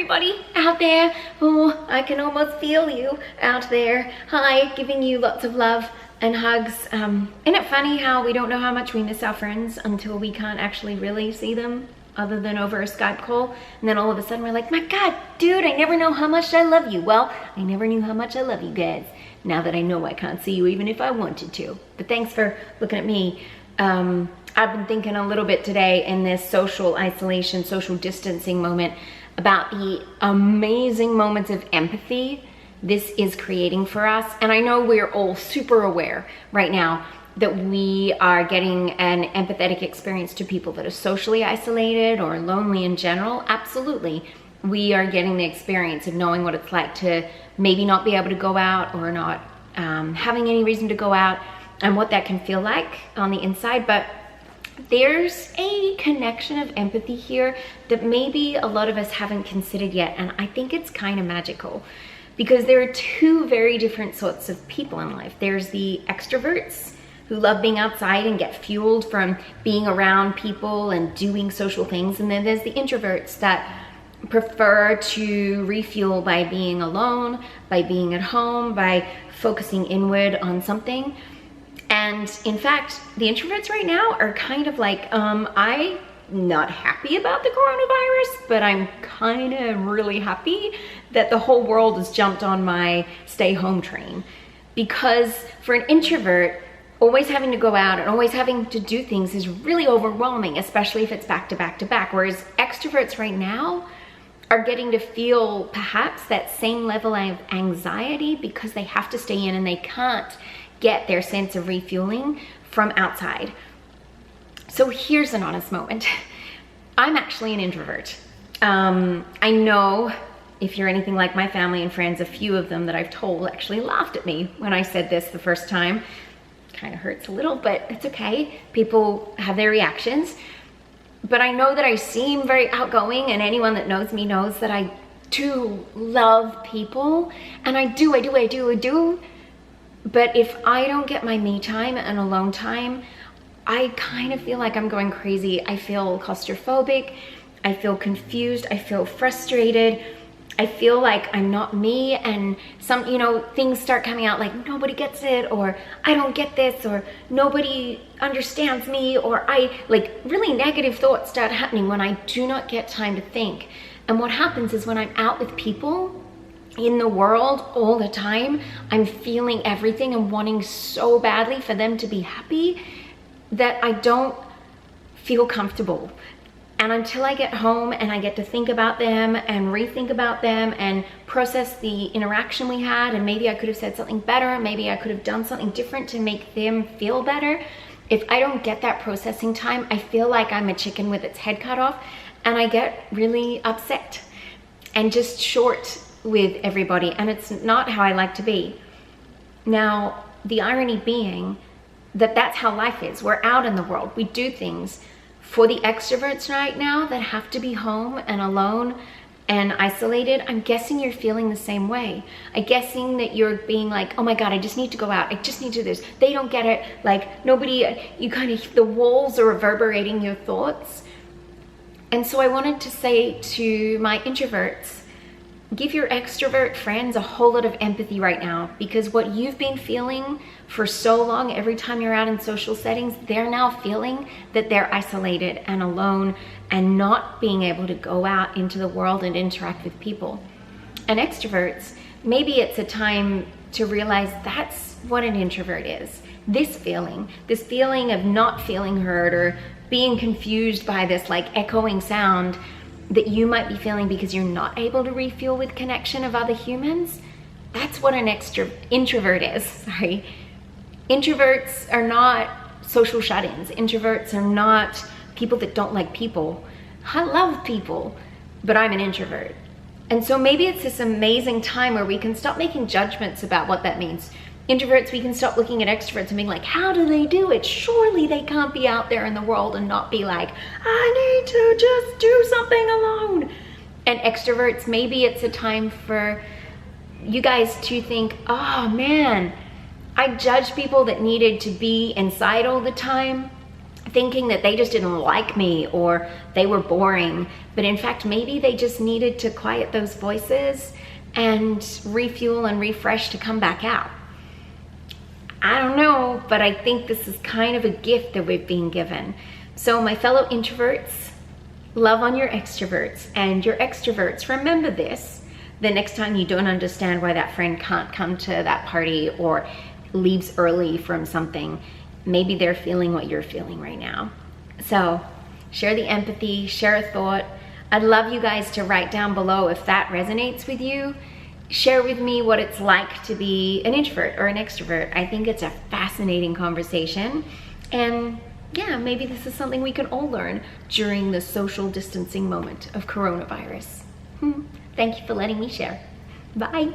everybody out there. Oh, I can almost feel you out there. Hi, giving you lots of love and hugs. Isn't it funny how we don't know how much we miss our friends until we can't actually really see them other than over a Skype call? And then all of a sudden we're like, my God, dude, I never know how much I love you. Well, I never knew how much I love you guys. Now that I know I can't see you even if I wanted to. But thanks for looking at me. I've been thinking a little bit today in this social isolation, social distancing moment about the amazing moments of empathy this is creating for us. And I know we're all super aware right now that we are getting an empathetic experience to people that are socially isolated or lonely in general. Absolutely. We are getting the experience of knowing what it's like to maybe not be able to go out or not having any reason to go out and what that can feel like on the inside. But there's a connection of empathy here that maybe a lot of us haven't considered yet, and I think it's kind of magical because there are two very different sorts of people in life. There's the extroverts who love being outside and get fueled from being around people and doing social things, and then there's the introverts that prefer to refuel by being alone, by being at home, by focusing inward on something. And in fact, the introverts right now are kind of like, I'm not happy about the coronavirus, but I'm kind of really happy that the whole world has jumped on my stay home train. Because for an introvert, always having to go out and always having to do things is really overwhelming, especially if it's back to back to back. Whereas extroverts right now are getting to feel perhaps that same level of anxiety because they have to stay in and they can't get their sense of refueling from outside. So here's an honest moment. I'm actually an introvert. I know if you're anything like my family and friends, a few of them that I've told actually laughed at me when I said this the first time. Kind of hurts a little, but it's okay. People have their reactions. But I know that I seem very outgoing, and anyone that knows me knows that I do love people, and I do. But if I don't get my me time and alone time, I kind of feel like I'm going crazy. I feel claustrophobic, I feel confused, I feel frustrated, I feel like I'm not me, and some, things start coming out like nobody gets it, or I don't get this, or nobody understands me, or really negative thoughts start happening when I do not get time to think. And what happens is when I'm out with people in the world all the time, I'm feeling everything and wanting so badly for them to be happy that I don't feel comfortable. And until I get home and I get to think about them and rethink about them and process the interaction we had, and maybe I could have said something better, maybe I could have done something different to make them feel better. If I don't get that processing time, I feel like I'm a chicken with its head cut off, and I get really upset and just short with everybody, and it's not how I like to be. Now, the irony being that that's how life is. We're out in the world, we do things. For the extroverts right now that have to be home and alone and isolated, I'm guessing you're feeling the same way. I'm guessing that you're being like, oh my God, I just need to go out. I just need to do this. They don't get it. Like nobody, the walls are reverberating your thoughts. And so I wanted to say to my introverts, give your extrovert friends a whole lot of empathy right now, because what you've been feeling for so long, every time you're out in social settings, they're now feeling that they're isolated and alone and not being able to go out into the world and interact with people. And extroverts, maybe it's a time to realize that's what an introvert is. This feeling of not feeling heard or being confused by this echoing sound that you might be feeling because you're not able to refuel with connection of other humans. That's what an introvert is, sorry. Introverts are not social shut-ins. Introverts are not people that don't like people. I love people, but I'm an introvert. And so maybe it's this amazing time where we can stop making judgments about what that means. Introverts, we can stop looking at extroverts and being like, how do they do it? Surely they can't be out there in the world and not be like, I need to just do something alone. And extroverts, maybe it's a time for you guys to think, oh man, I judged people that needed to be inside all the time, thinking that they just didn't like me or they were boring. But in fact, maybe they just needed to quiet those voices and refuel and refresh to come back out. I don't know, but I think this is kind of a gift that we've been given. So my fellow introverts, love on your extroverts, and your extroverts, remember this the next time you don't understand why that friend can't come to that party or leaves early from something. Maybe they're feeling what you're feeling right now. So share the empathy, share a thought. I'd love you guys to write down below if that resonates with you. Share with me what it's like to be an introvert or an extrovert. I think it's a fascinating conversation. And yeah, maybe this is something we can all learn during the social distancing moment of coronavirus. Thank you for letting me share. Bye.